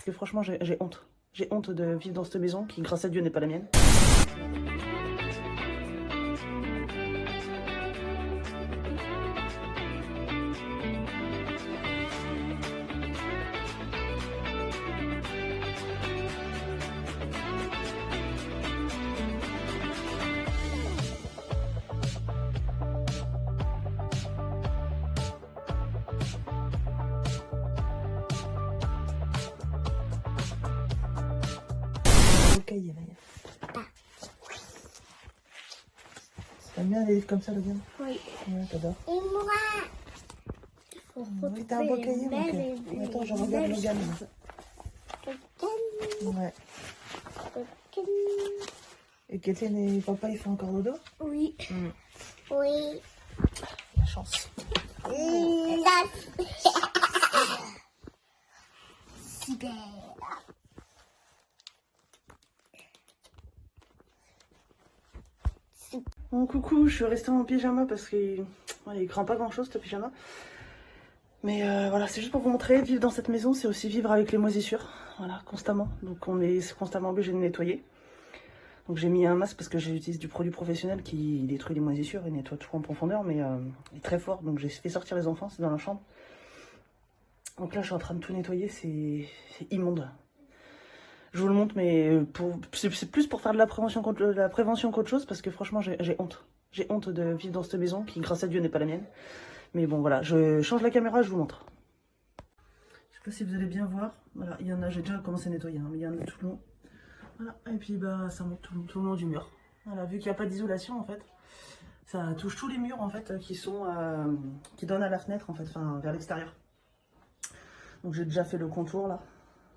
que franchement, j'ai honte. J'ai honte de vivre dans cette maison qui, grâce à Dieu, n'est pas la mienne. Cahier, là. T'aimes bien les livres comme ça, Logan? Oui. Ouais, t'adores. Et moi? Oui, t'as un beau cahier, mon cœur. Attends, je regarde Logan. Ouais. Et Kathleen et papa, ils font encore dodo? Oui. Oui. La chance. Super. Bon, coucou, je suis restée en pyjama parce qu'il craint pas grand chose ce pyjama. Mais voilà, c'est juste pour vous montrer, vivre dans cette maison, c'est aussi vivre avec les moisissures. Voilà, constamment. Donc on est constamment obligé de nettoyer. Donc j'ai mis un masque parce que j'utilise du produit professionnel qui détruit les moisissures et nettoie tout en profondeur, mais il est très fort. Donc j'ai fait sortir les enfants, c'est dans la chambre. Donc là je suis en train de tout nettoyer, c'est immonde. Je vous le montre, mais c'est plus pour faire de la prévention qu'autre chose, parce que franchement, j'ai honte. J'ai honte de vivre dans cette maison qui, grâce à Dieu, n'est pas la mienne. Mais bon, voilà, je change la caméra, je vous montre. Je sais pas si vous allez bien voir. Voilà, il y en a, j'ai déjà commencé à nettoyer, hein, mais il y en a tout le long. Voilà, et puis bah, ça monte tout le long du mur. Voilà, vu qu'il n'y a pas d'isolation, en fait, ça touche tous les murs, en fait, qui donnent à la fenêtre, en fait, enfin, vers l'extérieur. Donc j'ai déjà fait le contour, là,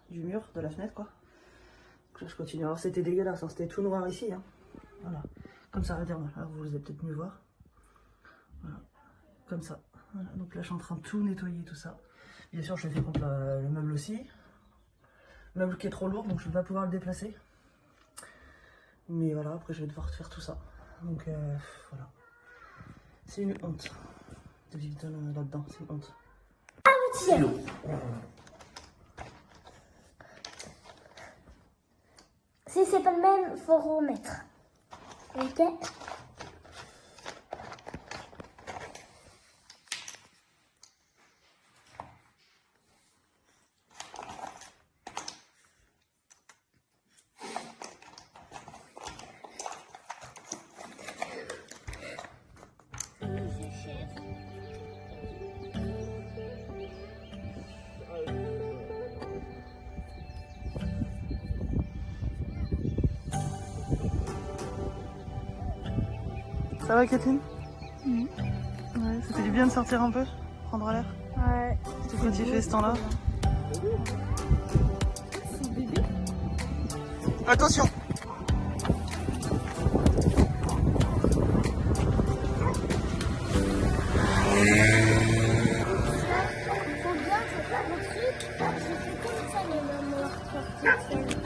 du mur, de la fenêtre, quoi. Là, je continue. Alors c'était dégueulasse, hein. C'était tout noir ici. Hein. Voilà. Comme ça, regardez, là, vous allez peut-être mieux voir. Voilà. Comme ça. Voilà. Donc là, je suis en train de tout nettoyer, tout ça. Bien sûr, je fais contre le meuble aussi. Le meuble qui est trop lourd, donc je ne vais pas pouvoir le déplacer. Mais voilà, après, je vais devoir faire tout ça. Donc voilà. C'est une honte de vivre là-dedans. C'est une honte. Si c'est pas le même, faut remettre. Ok? Ça va, Kathleen? Ouais, ça fait du bien de sortir un peu, prendre l'air. Ouais. C'est quoi tu fais ce temps-là? Attention!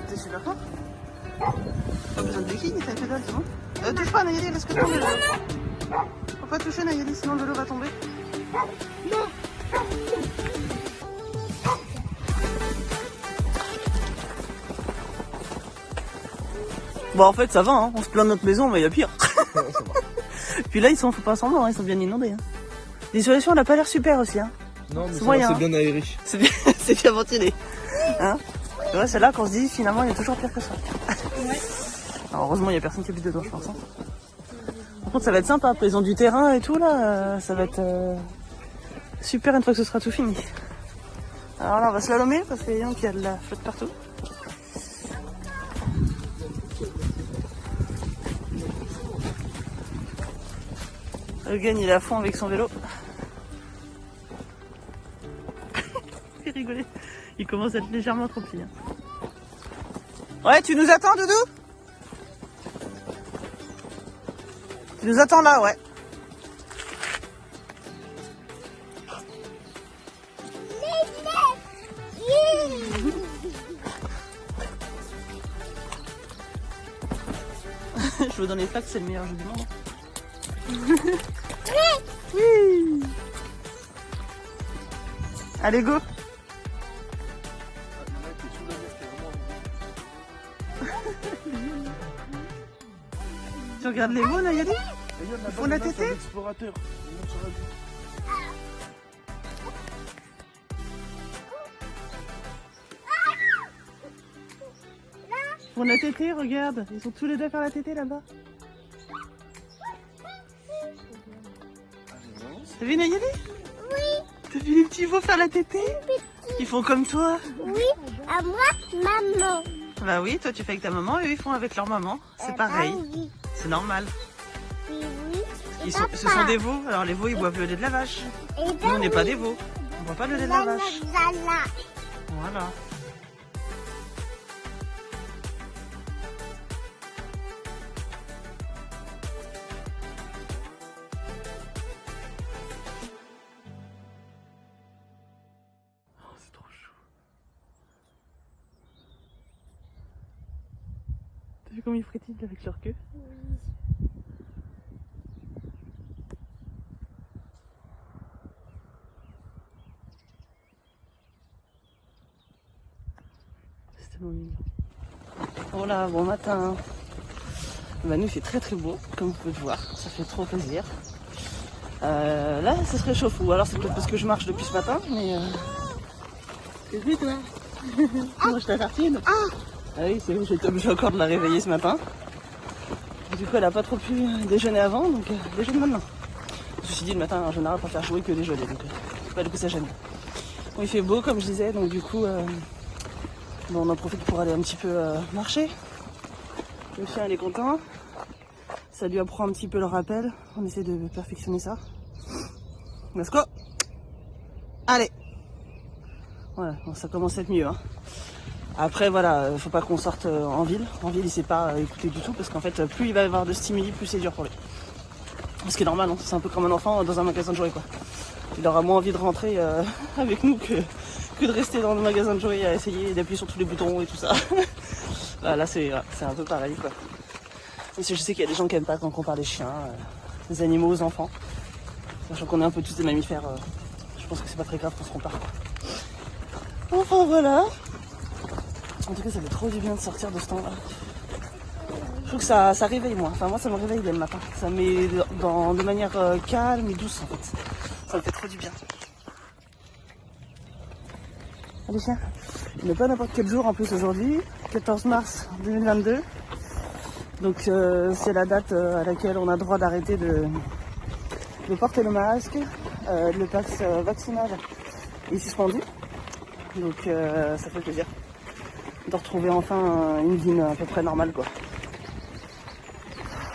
T'es super fort? Pas besoin de béquille, t'as fait dalle, c'est bon? Touche pas, Nayeli, laisse que tomber là. Faut pas toucher, Nayeli, sinon le vélo va tomber. Non! Bon, en fait, ça va, hein. On se plaint de notre maison, mais il y a pire. Puis là, faut pas semblant, hein. Ils sont bien inondés. Hein. L'isolation, elle a pas l'air super aussi. Hein. Non, mais c'est bien aéré. C'est bien ventilé. Hein, ouais, c'est là qu'on se dit, finalement, il y a toujours pire que ça. Ouais. Alors, heureusement, il n'y a personne qui habite dedans, je pense. Hein. Par contre, ça va être sympa. Après, ils ont du terrain et tout, là. Ça va être super une fois que ce sera tout fini. Alors là, on va slalomer parce qu'il y a de la flotte partout. Logan, il est à fond avec son vélo. Il rigolait. Il commence à être légèrement trop petit. Hein. Ouais, tu nous attends, Doudou? Tu nous attends là, ouais. Jouer dans les flaques, c'est le meilleur jeu du monde. Oui. Allez, go. Tu regardes les veaux, Nayeli? Ils font la tétée? Explorateur. Ils font la tétée, regarde. Ils sont tous les deux à faire la tétée là-bas. T'as vu Nayeli? Oui. T'as vu les petits veaux faire la tétée? Ils font comme toi? Oui, à moi, maman. Bah oui, toi tu fais avec ta maman et eux ils font avec leur maman. C'est pareil. Oui. C'est normal. Oui, oui. Et Ce sont des veaux. Alors les veaux ils boivent le lait de la vache. Et Nous on n'est pas des veaux. On boit pas le lait de la vache. Voilà. Oh, c'est trop chaud. T'as vu comme ils frétillent avec leur queue? C'est tellement mignon. Voilà, bon matin. Bah, nous il fait très très beau, comme vous pouvez le voir. Ça fait trop plaisir. Là, ça se réchauffe. Ou alors c'est peut-être parce que je marche depuis ce matin, mais... Qu'est-ce que toi? Tu manges ta tartine? Ah oui, c'est vrai, j'ai été obligée encore de la réveiller ce matin. Du coup, elle a pas trop pu déjeuner avant, donc déjeune maintenant. Ceci dit, le matin, en général, pour faire jouer que déjeuner, donc pas du coup ça gêne. Bon, il fait beau, comme je disais, donc du coup, bon, on en profite pour aller un petit peu marcher. Le chien, il est content. Ça lui apprend un petit peu le rappel. On essaie de perfectionner ça. Let's go! Allez! Voilà, bon, ça commence à être mieux. Hein. Après, voilà, faut pas qu'on sorte en ville. En ville, il sait pas écouter du tout parce qu'en fait, plus il va y avoir de stimuli, plus c'est dur pour lui. Ce qui est normal, hein. C'est un peu comme un enfant dans un magasin de jouets, quoi. Il aura moins envie de rentrer avec nous que de rester dans le magasin de jouets à essayer d'appuyer sur tous les boutons et tout ça. Là, c'est un peu pareil, quoi. Et je sais qu'il y a des gens qui aiment pas quand on parle des chiens, des animaux aux enfants. Sachant qu'on est un peu tous des mammifères, je pense que c'est pas très grave qu'on se compare, quoi. Enfin, voilà. En tout cas, ça fait trop du bien de sortir de ce temps-là. Je trouve que ça réveille, moi. Enfin, moi, ça me réveille dès le matin. Ça me met de manière calme et douce, en fait. Ça me fait trop du bien. Allez, chien. On n'est pas n'importe quel jour, en plus, aujourd'hui. 14 mars 2022. Donc, c'est la date à laquelle on a le droit d'arrêter de porter le masque. Le pass vaccinal est suspendu. Donc, ça fait plaisir de retrouver enfin une vie à peu près normale, quoi.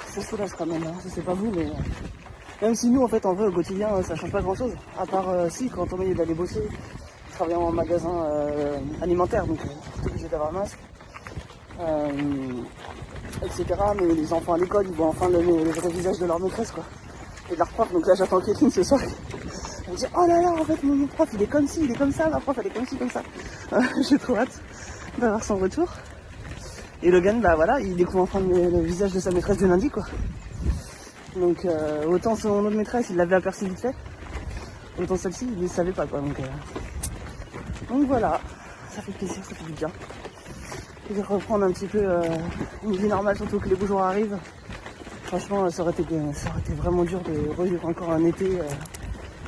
Ça soulage quand même, hein. Je sais pas vous, mais même si nous en fait en vrai au quotidien ça change pas grand chose, à part si quand on est d'aller bosser, travailler en magasin alimentaire, donc t'es obligé d'avoir un masque, etc. Mais les enfants à l'école ils voient enfin le vrai visage de leur maîtresse, quoi, et de leur prof. Donc là j'attends Kéline ce soir. Elle me dit oh là là, en fait mon prof il est comme ci, il est comme ça, ma prof elle est comme ci, comme ça. J'ai trop hâte d'avoir son retour. Et Logan, bah voilà, il découvre enfin le visage de sa maîtresse du lundi, quoi. Donc autant son autre maîtresse, il l'avait aperçu vite fait, autant celle-ci, il ne savait pas, quoi. Donc voilà, ça fait plaisir, ça fait du bien. Et de reprendre un petit peu une vie normale, surtout que les beaux jours arrivent. Franchement, ça aurait été vraiment dur de revivre encore un été,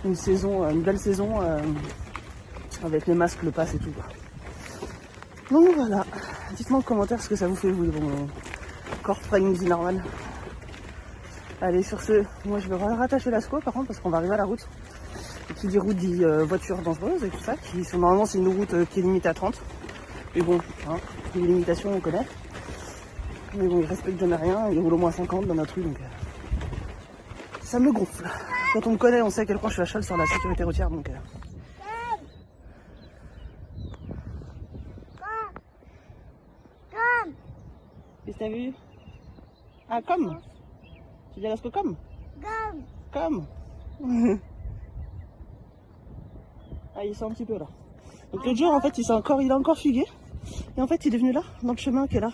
une saison, une belle saison, avec les masques, le pass et tout, quoi. Donc voilà, dites-moi en commentaire ce que ça vous fait, vous, bon, encore pas une vie normale. Allez, sur ce, moi je vais rattacher la SCO par contre, parce qu'on va arriver à la route. Et qui dit route dit voitures dangereuses et tout ça, normalement c'est une route qui est limitée à 30. Mais bon, hein, les limitations on connaît. Mais bon, ils respectent jamais rien, ils roulent au moins 50 dans notre rue, donc ça me gonfle. Quand on me connaît, on sait à quel point je suis à cheval sur la sécurité routière, donc... Qu'est-ce que t'as vu? Ah, comme? Tu dis à l'asco comme? Comme. Ah, il sent un petit peu là. Donc l'autre jour, en fait, il a encore fugué. Et en fait, il est venu là, dans le chemin qui est là.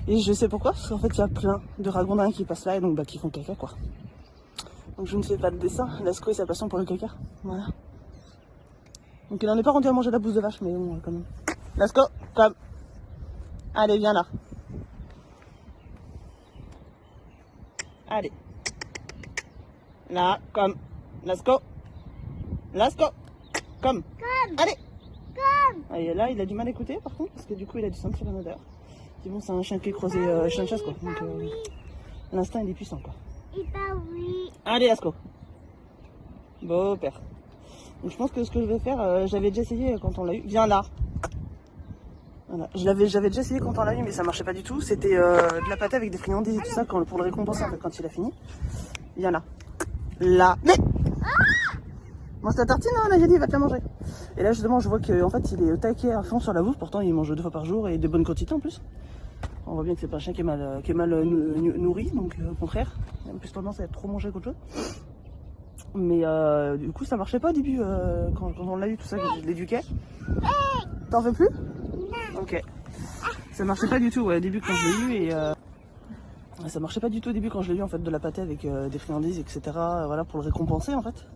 Et je sais pourquoi, parce qu'en fait, il y a plein de ragondins qui passent là et donc bah, qui font caca, quoi. Donc je ne fais pas de dessin. L'asco est sa passion pour le caca. Voilà. Donc il n'en est pas rendu à manger la bouse de vache, mais bon, quand même. L'asco, comme. Allez, viens là. Allez. Là, comme. Let's go. Let's go. Comme. Allez. Et là, il a du mal à écouter par contre, parce que du coup, il a du sentir une odeur. C'est bon, c'est un chien qui est creusé, chien de chasse quoi. Donc, l'instinct, il est puissant quoi. Allez, let's go. Beau père. Donc, je pense que ce que je vais faire, j'avais déjà essayé quand on l'a eu. Viens là. Voilà. J'avais déjà essayé quand on l'a eu, mais ça marchait pas du tout. C'était de la pâtée avec des friandises et tout ça pour le récompenser en fait, quand il a fini. Viens là. Là. Mais mange ta tartine, hein, là, j'ai dit, il va te la manger. Et là, justement, je vois qu'en fait, il est au taquet à fond sur la bouffe. Pourtant, il mange 2 fois par jour et de bonnes quantités en plus. On voit bien que c'est pas un chien qui est mal nourri, donc au contraire. Il a plus tendance à être trop mangé qu'autre chose. Mais du coup, ça marchait pas au début quand on l'a eu, tout ça, que je l'éduquais. T'en veux plus? Ok. Ça marchait pas du tout au début quand je l'ai eu et ça marchait pas du tout au début quand je l'ai eu en fait de la pâtée avec des friandises etc. Voilà pour le récompenser en fait.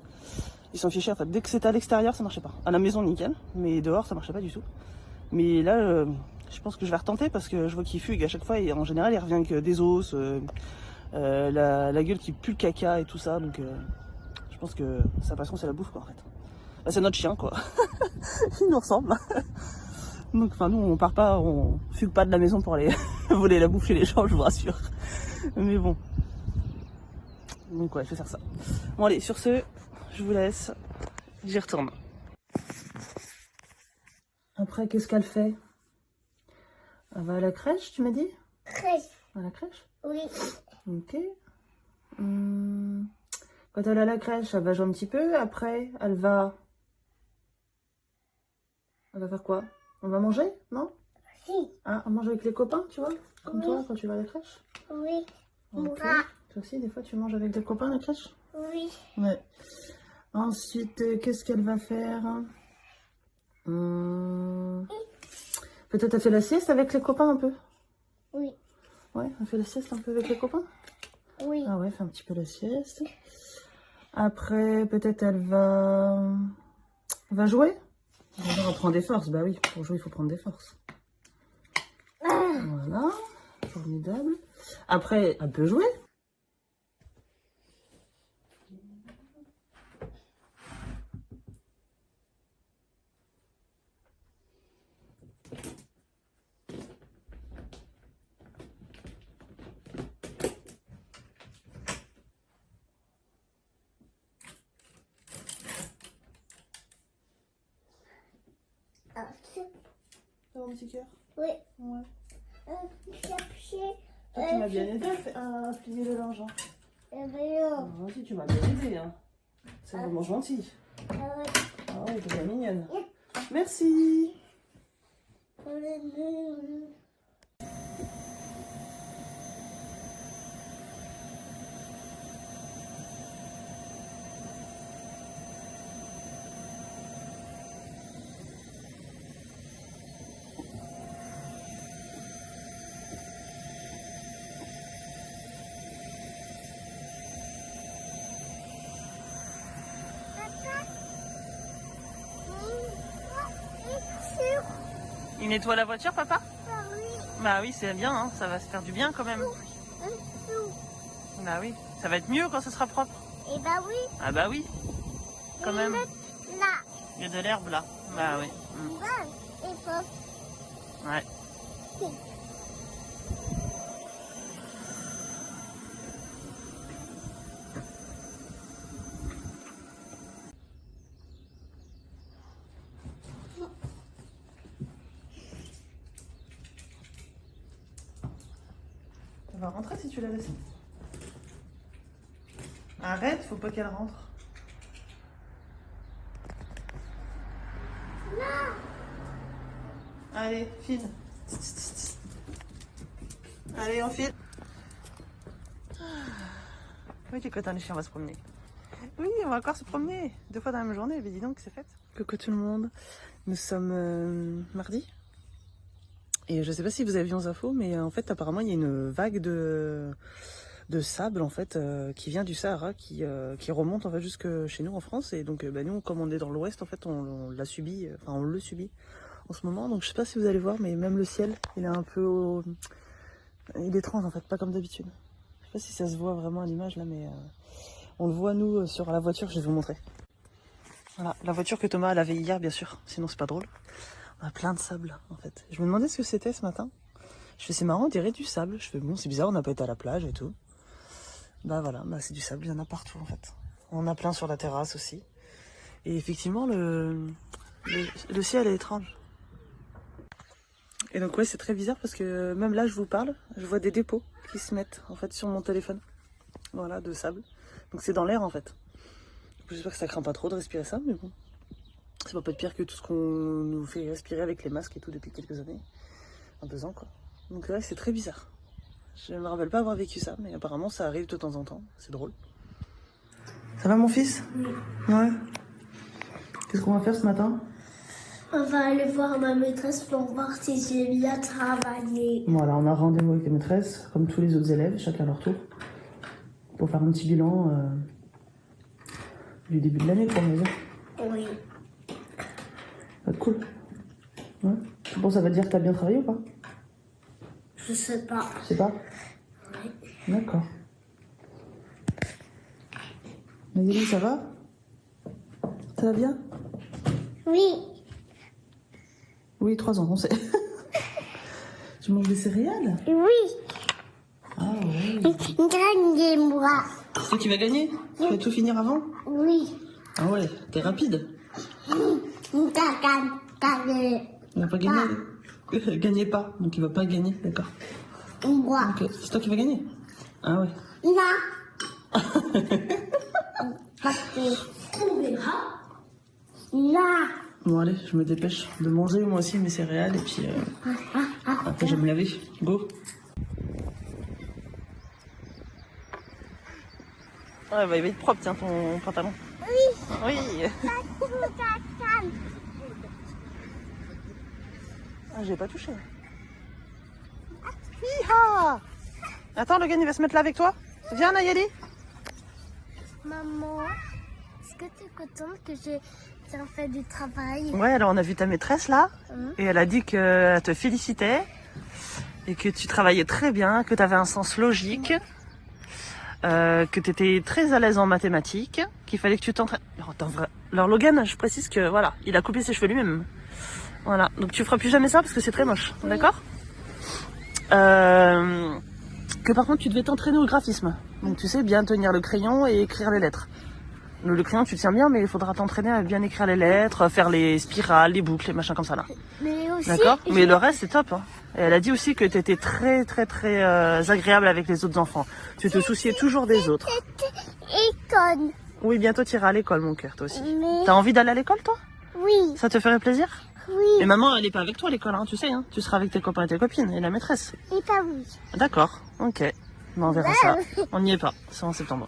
Ils s'en fichaient en fait. Dès que c'était à l'extérieur ça marchait pas. À la maison nickel, mais dehors ça marchait pas du tout. Mais là je pense que je vais retenter parce que je vois qu'il fugue à chaque fois et en général il revient avec des os, la gueule qui pue le caca et tout ça donc je pense que sa passion c'est la bouffe quoi en fait. Bah, c'est notre chien quoi. Il nous ressemble. Donc, enfin, nous, on part pas, on fugue pas de la maison pour aller voler la bouffe chez les gens, je vous rassure. Mais bon. Donc, ouais, je vais faire ça. Bon, allez, sur ce, je vous laisse. J'y retourne. Après, qu'est-ce qu'elle fait? Elle va à la crèche, tu m'as dit? Crèche. À la crèche? Oui. Ok. Quand elle est à la crèche, elle va jouer un petit peu. Après, elle va... Elle va faire quoi? On va manger? Non? Si. Ah, on mange avec les copains, tu vois? Comme Oui. toi, quand tu vas à la crèche? Oui. Ok. Moi. Toi aussi, des fois, tu manges avec des copains à la crèche? Oui. Ouais. Ensuite, qu'est-ce qu'elle va faire? Peut-être elle fait la sieste avec les copains un peu? Oui. Ouais, elle fait la sieste un peu avec les copains? Oui. Ah ouais, elle fait un petit peu la sieste. Après, peut-être elle va jouer? Elle prend des forces. Bah oui, pour jouer, il faut prendre des forces. Voilà. Formidable. Après, elle peut jouer. T'as un petit cœur? Oui. Ouais. Chercher. Toi, tu m'as bien aidé à plier le linge. Hein. Non. Moi aussi, tu m'as bien aidé. Hein. C'est vraiment gentil. Ah oui, t'es bien mignonne. Merci. Il nettoie la voiture, papa? Bah oui, c'est bien, hein. Ça va se faire du bien quand même. Bah oui, ça va être mieux quand ce sera propre. Et bah oui. Ah bah oui, quand même. Là. Il y a de l'herbe là. Bah oui. Et pas. Ouais. Elle va rentrer si tu la laisses. Arrête, faut pas qu'elle rentre. Allez, file. Allez, on file. Oui, tu es content, les chiens, on va se promener. Oui, on va encore se promener. 2 fois dans la même journée, mais dis donc, c'est fait. Coucou tout le monde. Nous sommes mardi. Et je sais pas si vous avez vu aux infos, mais en fait, apparemment, il y a une vague de sable, en fait, qui vient du Sahara, qui remonte, en fait, jusque chez nous en France. Et donc, nous, comme on est dans l'ouest, en fait, on l'a subi, enfin, on le subit en ce moment. Donc, je sais pas si vous allez voir, mais même le ciel, il est un peu... Il est étrange, en fait, pas comme d'habitude. pas si ça se voit vraiment à l'image là, mais on le voit nous sur la voiture, je vais vous montrer. Voilà, la voiture que Thomas a lavée hier, bien sûr, sinon c'est pas drôle. On a plein de sable en fait. Je me demandais ce que c'était ce matin. Je fais c'est marrant, on dirait du sable. Je fais bon, c'est bizarre, on n'a pas été à la plage et tout. Bah voilà, bah c'est du sable, il y en a partout en fait. On a plein sur la terrasse aussi. Et effectivement, le ciel est étrange. Et donc ouais, c'est très bizarre parce que même là, je vous parle, je vois des dépôts qui se mettent en fait sur mon téléphone. Voilà, de sable. Donc c'est dans l'air en fait. J'espère que ça craint pas trop de respirer ça, mais bon. Ça va pas être pire que tout ce qu'on nous fait respirer avec les masques et tout depuis quelques années. 2 ans quoi. Donc ouais, c'est très bizarre. Je ne me rappelle pas avoir vécu ça, mais apparemment ça arrive de temps en temps. C'est drôle. Ça va mon fils? Oui. Ouais. Qu'est-ce qu'on va faire ce matin? On va aller voir ma maîtresse pour voir si j'ai bien travaillé. Voilà, on a rendez-vous avec les maîtresses, comme tous les autres élèves, chacun à leur tour, pour faire un petit bilan du début de l'année, quoi, on va dire. Oui. Ça va être cool. Ouais. Tu penses que ça va te dire que t'as bien travaillé ou pas? Je sais pas. Je sais pas. Oui. D'accord. Maëlie, ça va? Ça va bien? Oui. Oui, 3 ans, on sait. Tu manges des céréales? Oui. Ah oui. Gagnez-moi. C'est toi qui vas gagner? Tu vas tout finir avant? Oui. Ah ouais, t'es rapide. Gagnez. Il va pas gagner. Gagnez pas, donc il va pas gagner, d'accord. Moi. Ok, c'est toi qui vas gagner? Ah ouais. Là. Là. Bon allez, je me dépêche de manger moi aussi mes céréales et puis après je vais me laver. Go. Ouais, bah il va être propre, tiens, ton pantalon. Oui. Oui. Ah, j'ai pas touché. Hi-ha. Attends, Logan, il va se mettre là avec toi. Viens, Nayeli. Maman, est-ce que tu es contente que j'ai bien fait du travail? Ouais, alors on a vu ta maîtresse là, et elle a dit qu'elle te félicitait, et que tu travaillais très bien, que tu avais un sens logique, que tu étais très à l'aise en mathématiques, qu'il fallait que tu t'entraînes. Alors Logan, je précise que voilà, il a coupé ses cheveux lui-même. Voilà, donc tu feras plus jamais ça parce que c'est très moche, d'accord? Que par contre tu devais t'entraîner au graphisme, donc tu sais bien tenir le crayon et écrire les lettres. Le crayon tu tiens bien, mais il faudra t'entraîner à bien écrire les lettres, faire les spirales, les boucles, les machins comme ça là. Mais aussi, D'accord? Mais le reste c'est top. Hein. Et elle a dit aussi que tu étais très agréable avec les autres enfants. Tu te souciais toujours des autres. école. Oui, bientôt tu iras à l'école mon cœur, toi aussi. Mais... T'as envie d'aller à l'école toi? Oui. Ça te ferait plaisir? Oui. Et maman elle est pas avec toi à l'école, hein, tu sais, hein. Tu seras avec tes copains et tes copines et la maîtresse. Et pas oui. D'accord, ok. Ben, on verra ça. On n'y est pas, c'est en septembre.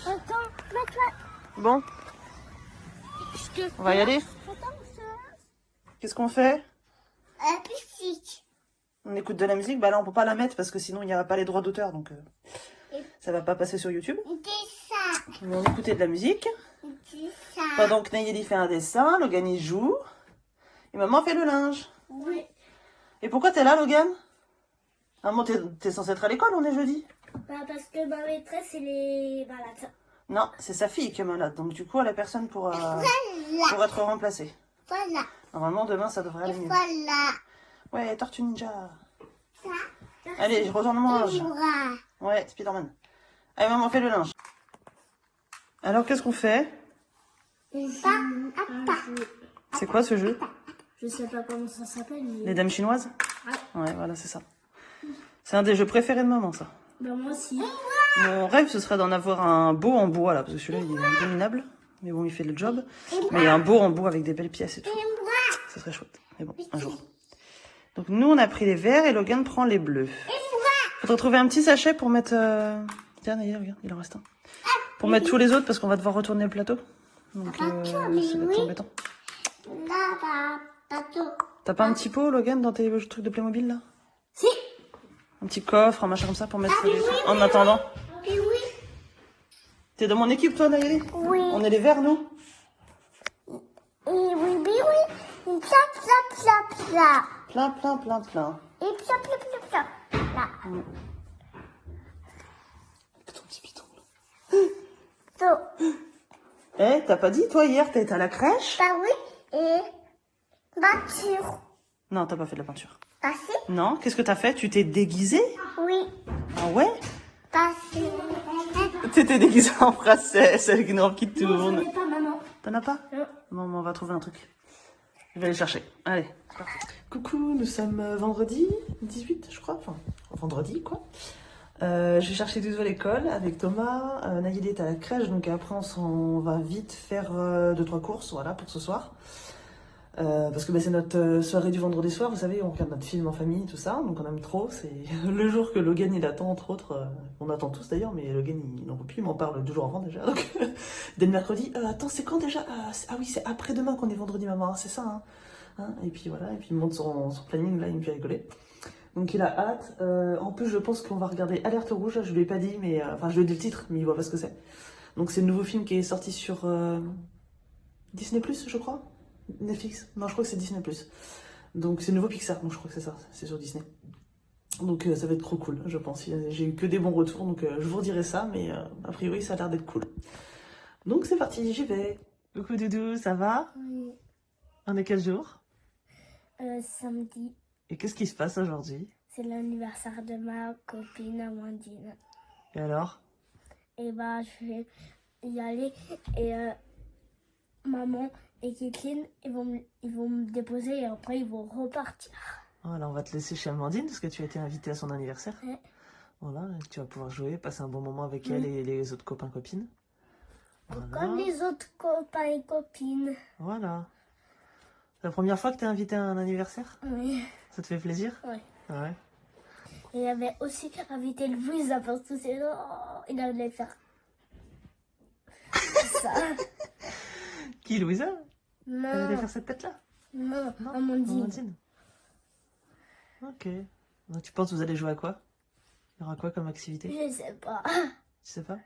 Attends, maintenant. Bon, on va y aller? Qu'est-ce qu'on fait? Piscine. On écoute de la musique? Bah là on peut pas la mettre parce que sinon il n'y aura pas les droits d'auteur, donc ça va pas passer sur YouTube. Mais on écoutait de la musique. Pendant que Nayeli fait un dessin, Logan il joue. Et maman fait le linge. Oui. Et pourquoi t'es là, Logan? Maman, t'es censé être à l'école, on est jeudi? Bah parce que ma maîtresse elle est malade. Non, c'est sa fille qui est malade, donc du coup elle a personne pour être remplacée. Voilà. Normalement demain ça devrait aller mieux. Voilà. Ouais, Tortue Ninja. Allez, je retourne mon linge. Ouais, Spider-Man. Allez, maman, fait le linge. Alors, qu'est-ce qu'on fait? C'est quoi ce jeu? Je sais pas comment ça s'appelle. Mais... Les dames chinoises? Ouais, voilà, c'est ça. C'est un des jeux préférés de maman, ça. Bah moi aussi. Mon rêve, ce serait d'en avoir un beau en bois, là, parce que celui-là, il est indéminable. Mais bon, il fait le job. Mais un beau en bois avec des belles pièces et tout. Ça serait chouette. Mais bon, un jour. Donc, nous, on a pris les verts et Logan prend les bleus. Faudrait trouver un petit sachet pour mettre... Tiens, Naïla, regarde, il en reste un. Pour mettre tous les autres, parce qu'on va devoir retourner le plateau. Donc, ça va être embêtant. T'as pas un petit pot, Logan, dans tes trucs de Playmobil, là? Si. Un petit coffre, un machin comme ça pour mettre en attendant. Oui. T'es dans mon équipe, toi, Naïli? Oui. On est les verts, nous? Et oui. Pla. Plein. Et pla. Là. Eh, t'as pas dit, toi, hier, t'as été à la crèche? Bah oui, et peinture. Non, t'as pas fait de la peinture. Bah si. Non, qu'est-ce que t'as fait? Tu t'es déguisée? Oui, Ah ouais? bah si. T'étais déguisée en princesse avec une robe qui Non, j'en tourne. ai pas, maman. T'en as pas? Non. Bon, on va trouver un truc. Je vais aller chercher. Allez, c'est parti. Coucou, nous sommes vendredi 18, je crois. Enfin, vendredi, quoi. Je vais chercher Doudou à l'école avec Thomas. Nayeli est à la crèche, donc après on va vite faire 2-3 courses, voilà, pour ce soir. Parce que bah, c'est notre soirée du vendredi soir, vous savez, on regarde notre film en famille, tout ça, donc on aime trop. C'est le jour que Logan il attend, entre autres. On attend tous d'ailleurs, mais Logan il n'en peut plus, il m'en parle 2 jours avant déjà. Donc, dès le mercredi, attends, c'est quand déjà? Ah oui, c'est après-demain qu'on est vendredi, maman, hein, c'est ça, hein. Hein, et puis voilà, et puis il monte son planning, là, il me fait rigoler. Donc il a hâte. En plus, je pense qu'on va regarder Alerte Rouge, je lui ai pas dit, mais enfin, je lui ai dit le titre, mais il voit pas ce que c'est. Donc c'est le nouveau film qui est sorti sur Disney+, je crois. Netflix? Non, je crois que c'est Disney+. Donc c'est le nouveau Pixar, donc je crois que c'est ça, c'est sur Disney. Donc ça va être trop cool, je pense. J'ai eu que des bons retours, donc je vous redirai ça, mais a priori ça a l'air d'être cool. Donc c'est parti, j'y vais. Coucou Doudou, ça va? Oui, On est quel jour? samedi, Et qu'est-ce qui se passe aujourd'hui? c'est l'anniversaire de ma copine Amandine. Et alors? Et bah, je vais y aller et maman et Kathleen, ils vont me déposer et après ils vont repartir. Voilà, on va te laisser chez Amandine parce que tu as été invitée à son anniversaire. Ouais. Voilà, tu vas pouvoir jouer, passer un bon moment avec elle et les autres copains copines. Voilà. Comme les autres copains et copines. Voilà. C'est la première fois que tu es invitée à un anniversaire? Oui. Ça te fait plaisir? Ouais. Ouais. Et il avait aussi invité Louisa parce que c'est... Oh, il allait faire ça. Qui, Louisa? Elle allait Non, faire cette tête-là? non, Non, Amandine. Amandine. Ok. Donc, tu penses que vous allez jouer à quoi? Il y aura quoi comme activité? Je sais pas. Tu sais pas?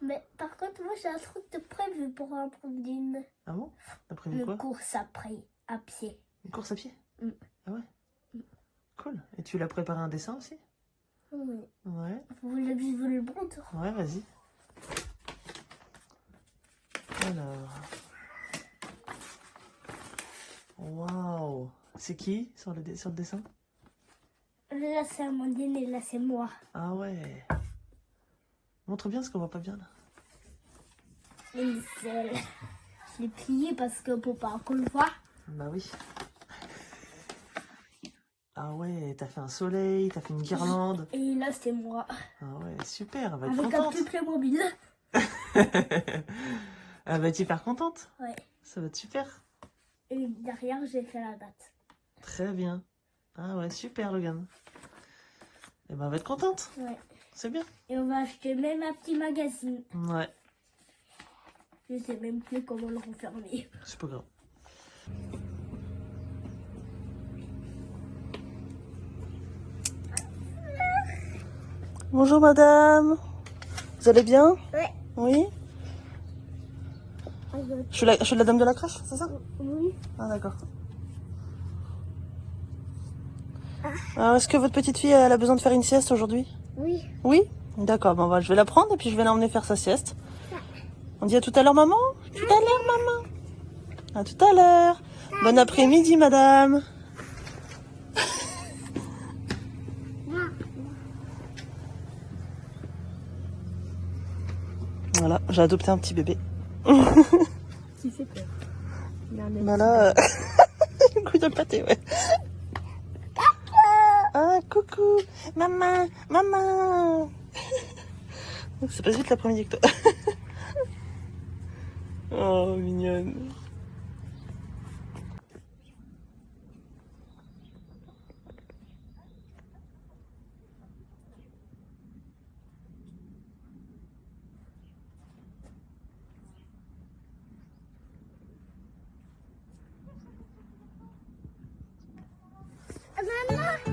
Mais par contre, moi j'ai un truc de prévu pour Amandine. Ah bon? T'as prévu Une quoi? course après, à pied. Une course à pied? Mm. Ah ouais? Cool. Et tu l'as préparé un dessin aussi? Oui. Ouais. Vous voulez que je vous le montre? Ouais, vas-y. Alors. Waouh. C'est qui sur le dessin? Là c'est Amandine et là c'est moi. Ah ouais. Montre bien ce qu'on voit pas bien là. Une seule. Je l'ai plié parce que pour pas qu'on le voit. Bah oui. Ah ouais, t'as fait un soleil, t'as fait une guirlande. Et là c'est moi. Ah ouais, super, elle va être Avec un contente. petit Playmobil. Elle va être hyper contente. Ouais. Ça va être super. Et derrière j'ai fait la date. Très bien. Ah ouais, super Logan. Et ben elle va être contente. Ouais. C'est bien. Et on va acheter même un petit magazine. Ouais, Je sais même plus comment le refermer. c'est pas grave. Bonjour madame. Vous allez bien? Ouais. Oui. Je suis la dame de la crèche, c'est ça? Oui. Ah d'accord. Alors est-ce que votre petite fille elle a besoin de faire une sieste aujourd'hui? Oui. Oui? D'accord, bon, je vais la prendre et puis je vais l'emmener faire sa sieste. On dit à tout à l'heure maman? Tout à l'heure maman. À tout à l'heure. Bon après-midi madame. Voilà, j'ai adopté un petit bébé. Qui fait peur. Bah là, un coup de pâté, ouais. Ah, coucou, maman, maman. C'est pas vite l'après-midi que toi. Oh, mignonne.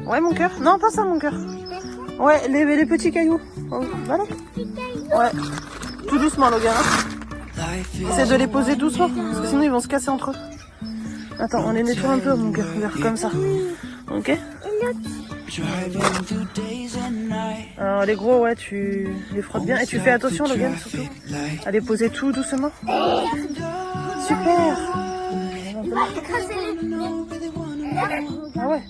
Ouais, mon cœur. Non, pas ça, mon cœur. Ouais, les petits cailloux. Oh, voilà. Ouais. Tout doucement, Logan. Essaie de les poser doucement, parce que sinon ils vont se casser entre eux. Attends, on les nettoie un peu, mon cœur. Vers comme ça. Ok? Alors les gros, ouais, tu les frottes bien. Et tu fais attention, Logan, surtout, à les poser tout doucement. Super. Ah ouais.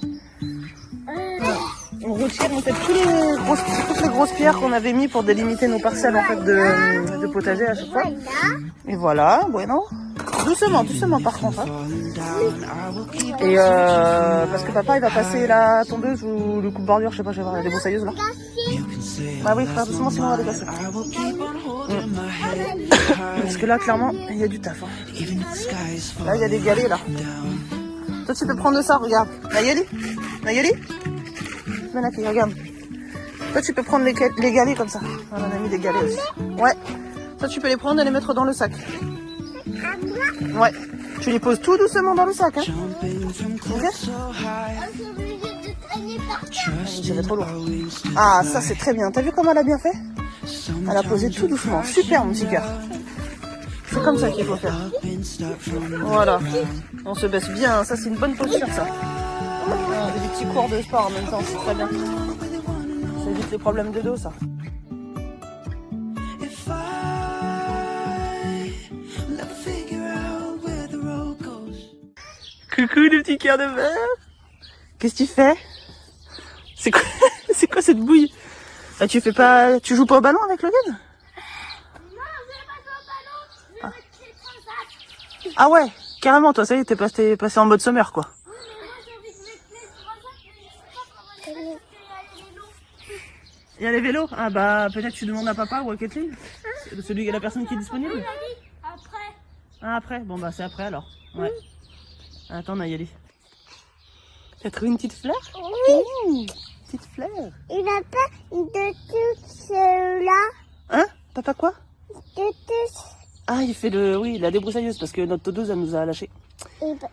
On retire en fait toutes les grosses pierres qu'on avait mis pour délimiter nos parcelles en fait de potager à chaque fois. Et voilà, bueno. Doucement, doucement par contre. Hein. Et parce que papa il va passer la tondeuse ou le coupe-bordure, je sais pas, je vais voir, la débroussailleuse là. Bah oui, faire doucement sinon on va les casser. Parce que là clairement il y a du taf. Hein. Là il y a des galets là. Toi tu peux prendre de ça, regarde. Nayeli, Nayeli, Manaki, regarde. Toi tu peux prendre les galets comme ça. On en a mis des galets aussi. Ouais. Toi tu peux les prendre et les mettre dans le sac. Ouais. Tu les poses tout doucement dans le sac. Hein. Ok. C'est trop lourd. Ah ça c'est très bien. T'as vu comment elle a bien fait? Elle a posé tout doucement. Super mon petit cœur. C'est comme ça qu'il faut faire. Voilà. On se baisse bien. Ça c'est une bonne posture ça. Des petits cours de sport en même temps. C'est très bien. Ça évite les problèmes de dos ça. Coucou le petit cœur de verre. Qu'est-ce que tu fais? C'est quoi, c'est quoi cette bouille? Ah, tu joues pas au ballon avec Logan? Non, je vais pas jouer au ballon. Je vais mettre les transats. Ah ouais, carrément toi, ça y est, t'es passé en mode summer quoi. Oui, mais moi j'ai envie de mettre les transats, mais je sais pas comment les mettre parce qu'il y a les vélos. Il y a les vélos? Ah bah peut-être tu demandes à papa ou à Kathleen. Celui la personne qui est disponible. Oui, il a dit après. Ah après? Bon bah c'est après alors. Ouais. Attends Nayeli. T'as trouvé une petite fleur? Oui. Petite fleur. Il a pas de tout cela. Hein? Papa quoi? De tout. Ah il fait la débroussailleuse parce que notre tondeuse elle nous a lâché. Donc Bah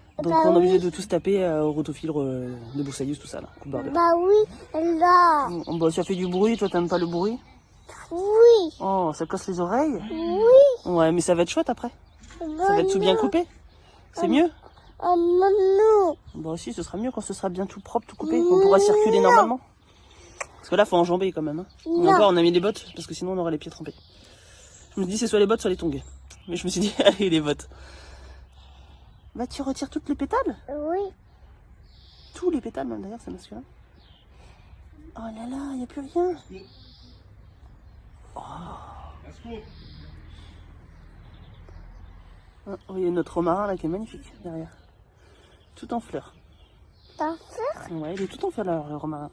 on est obligé oui. de tout se taper au rotofil, débroussailleuse, tout ça là. Coupe-bordure. Bah oui, là. Bah ça fait du bruit, toi t'aimes pas le bruit? Oui. Oh ça casse les oreilles? Oui. Ouais mais ça va être chouette après. Ça va être tout bien coupé. C'est mieux? Oh non. Bah aussi ce sera mieux quand ce sera bien tout propre, tout coupé. On pourra circuler normalement. Parce que là faut enjamber quand même. Hein. Et Non. encore on a mis des bottes parce que sinon on aurait les pieds trempés. Je me dis c'est soit les bottes soit les tongs. Mais je me suis dit allez les bottes. Bah tu retires toutes les pétales? Oui. Tous les pétales même d'ailleurs c'est masculin. Oh là là, il n'y a plus rien. Oh, il y a notre romarin là qui est magnifique derrière. Tout en fleurs. T'as fait? Ouais, il est tout en fleurs le romarin.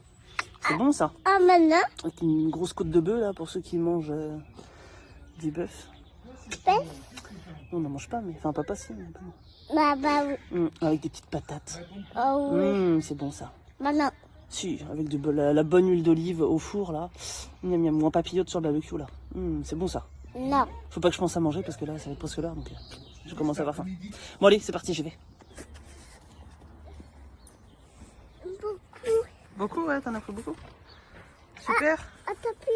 C'est bon ça. Ah maintenant? Avec une grosse côte de bœuf là pour ceux qui mangent du bœuf. Bœuf? On n'en mange pas, mais enfin papa si. Mais pas Bah oui. avec des petites patates. Oh oui. C'est bon ça. Maintenant. Si, avec la bonne huile d'olive au four là. Miam miam, ou en papillote sur le barbecue là. C'est bon ça. Non. Faut pas que je pense à manger parce que là ça va être presque l'heure donc je commence à avoir faim. Bon allez, c'est parti, j'y vais. Beaucoup, ouais, t'en as pris beaucoup. Super. Ah, t'as pris.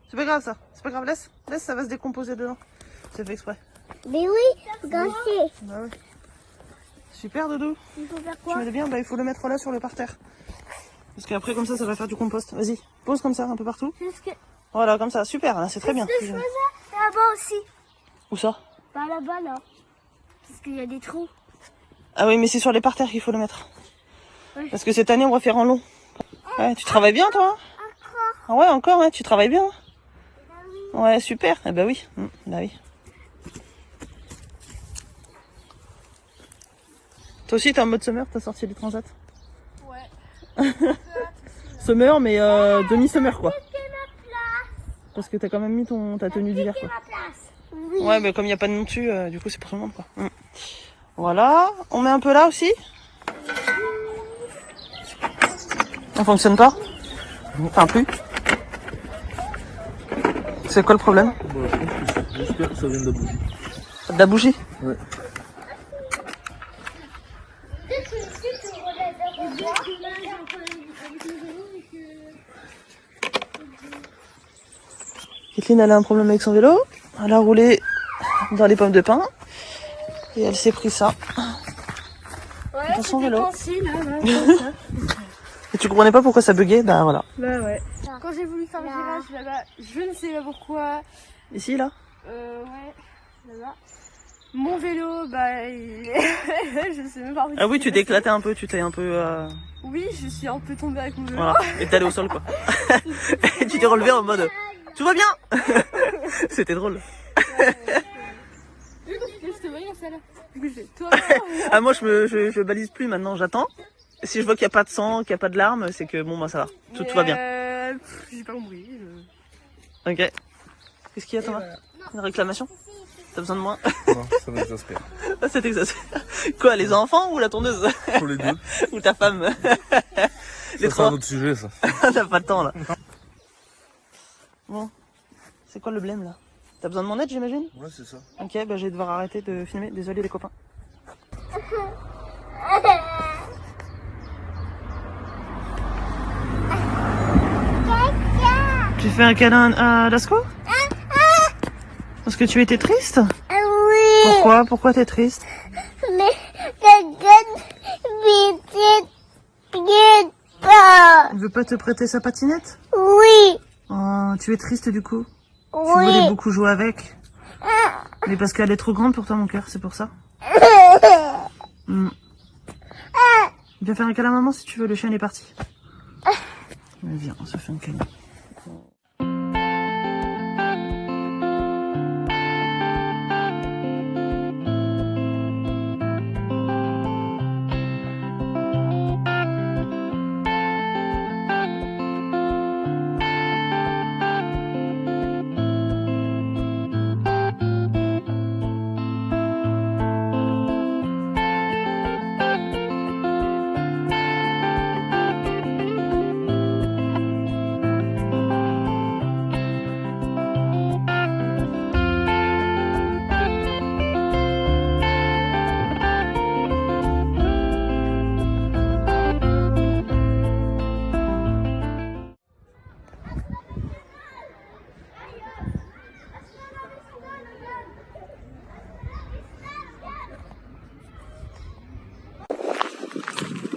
C'est pas grave ça, c'est pas grave, laisse, ça va se décomposer dedans. C'est fait exprès. Mais oui, gâché. Bah oui. Super Doudou. Il faut faire Tu quoi? mets bien, bah il faut le mettre là sur le parterre. Parce qu'après comme ça va faire du compost. Vas-y, pose comme ça un peu partout. C'est ce que Voilà, comme ça, super, là c'est très bien. je faisais là-bas aussi. Où ça? Pas là-bas, là. Parce qu'il y a des trous. Ah oui, mais c'est sur les parterres qu'il faut le mettre. Ouais. Parce que cette année on va faire en long. Ouais, tu travailles bien toi? Encore. Ah ouais, encore, ouais, tu travailles bien. Bah oui. Ouais, super. Eh ben oui. Bah oui. Toi aussi, t'es en mode summer, t'as sorti les transats? Ouais. Summer, mais demi-summer quoi. C'est ma place. Parce que t'as quand même mis ta tenue d'hiver C'est quoi. ma place. Oui. Ouais, mais comme il n'y a pas de nom dessus, du coup c'est pour tout le monde quoi. Voilà, on met un peu là aussi. Ça fonctionne pas? Enfin plus. C'est quoi le problème? J'espère que ça vient de la bougie. De la bougie? Ouais. Kathleen, elle a un problème avec son vélo. Elle a roulé dans les pommes de pin. Et elle s'est pris ça. Ouais, Dans son vélo. Pensé, là, comme ça. Et tu comprenais pas pourquoi ça buguait? Bah voilà. Bah ouais. Quand j'ai voulu faire le virage là-bas, je ne sais pas pourquoi. Ici, là? Ouais, là-bas. Mon vélo, bah, je sais même pas où Ah oui, il tu est t'es passé. éclaté un peu, tu t'es un peu... Oui, je suis un peu tombée avec mon vélo. Voilà, et t'es allé au sol quoi. Et tu t'es relevé en mode tout va bien. C'était drôle. Je te voyais celle-là. Du coup, je fais toi. Ah moi je balise plus maintenant, j'attends. Si je vois qu'il n'y a pas de sang, qu'il n'y a pas de larmes, c'est que bon bah ça va, tout va bien. J'ai pas compris. Ok. Qu'est-ce qu'il y a Thomas? Une réclamation? T'as besoin de moi? Non, ça m'exaspère. Ah, c'est exagéré. Quoi, les enfants ou la tondeuse? Pour les deux. Ou ta femme? Ça, c'est trois. un autre sujet, ça. T'as pas de temps là. Bon, c'est quoi le blême là? T'as besoin de mon aide j'imagine? Ouais, c'est ça. Ok, bah je vais devoir arrêter de filmer, désolé les copains. Tu fais un câlin à Lasco? Parce que tu étais triste? Oui. Pourquoi? Pourquoi t'es triste? Mais quelqu'un visite pas. Il veut pas te prêter sa patinette? Oui. Oh, tu es triste du coup? Tu Oui. voulais beaucoup jouer avec? Mais parce qu'elle est trop grande pour toi mon cœur, c'est pour ça? Viens faire un câlin à maman si tu veux, le chien est parti. Viens, on se fait un câlin.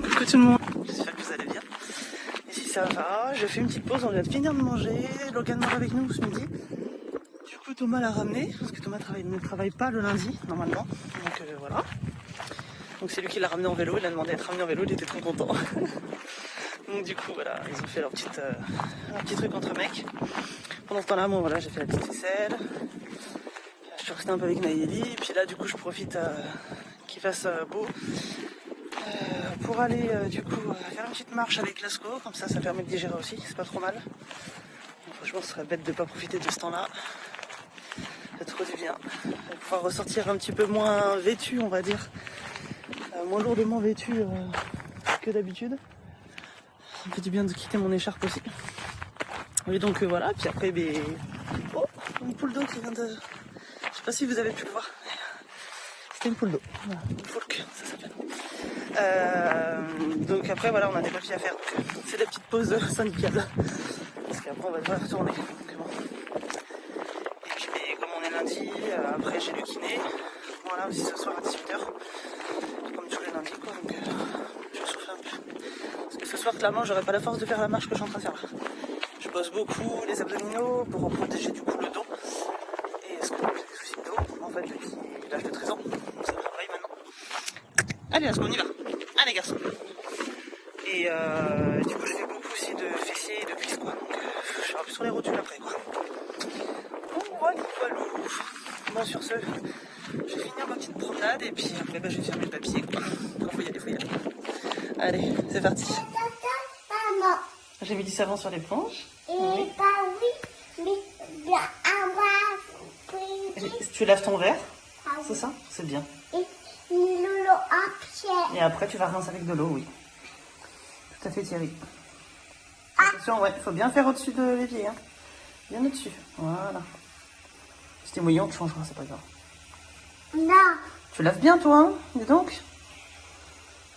Coucou tout le monde, j'espère que vous allez bien. Ici ça va, je fais une petite pause, on vient de finir de manger, Logan mange avec nous ce midi. Du coup Thomas l'a ramené, parce que Thomas ne travaille pas le lundi normalement, donc voilà. Donc c'est lui qui l'a ramené en vélo, il a demandé d'être ramené en vélo, il était trop content. Donc du coup voilà, ils ont fait leur petit truc entre mecs. Pendant ce temps-là, moi voilà, j'ai fait la petite vaisselle. Je suis resté un peu avec Naïli, puis là du coup je profite qu'il fasse beau. Pour aller du coup faire une petite marche avec Lasco, comme ça permet de digérer aussi, c'est pas trop mal. Donc, franchement ce serait bête de pas profiter de ce temps-là. C'est trop du bien. Et pouvoir ressortir un petit peu moins vêtu on va dire. Moins lourdement vêtu que d'habitude. Ça me fait du bien de quitter mon écharpe aussi. Et donc voilà, puis après oh, une poule d'eau qui vient de... Je sais pas si vous avez pu le voir. C'était une poule d'eau. Voilà, une folk, ça s'appelle. Donc après voilà, on a des papiers à faire. C'est la petite pause syndicale. Parce qu'après on va devoir retourner. Donc, bon. Et puis comme on est lundi, après j'ai le kiné. Voilà, aussi ce soir à 18h. Comme tous les lundis quoi. Donc je souffle un peu. Parce que ce soir clairement j'aurais pas la force de faire la marche que je suis en train de faire là. Je bosse beaucoup les abdominaux pour protéger du coup le dos. Et est-ce que j'ai des soucis de dos? En fait depuis l'âge de 13 ans. Donc ça travaille maintenant. Allez, est-ce qu'on y va? Allez garçons. Et du coup j'ai fait beaucoup aussi de fessiers et de cuisses quoi. Donc je serai plus sur les rotules après quoi. Bon voilà. Bon sur ce, je vais finir ma petite promenade et puis après je vais faire mes papiers quoi. Quand faut y aller, faut y aller. Allez, c'est parti. Maman. J'ai mis du savon sur l'éponge. Et Oui. bah oui, mais bien avoir Tu laves ton verre, Ah c'est ça? C'est bien. et Lolo à pied. Et après tu vas rincer avec de l'eau, oui. Tout à fait Thierry. Attention, ouais, faut bien faire au-dessus de l'évier, hein. Bien au-dessus, voilà. Si t'es mouillant, tu changeras, c'est pas grave. Non, Tu laves bien toi, hein? Dis donc.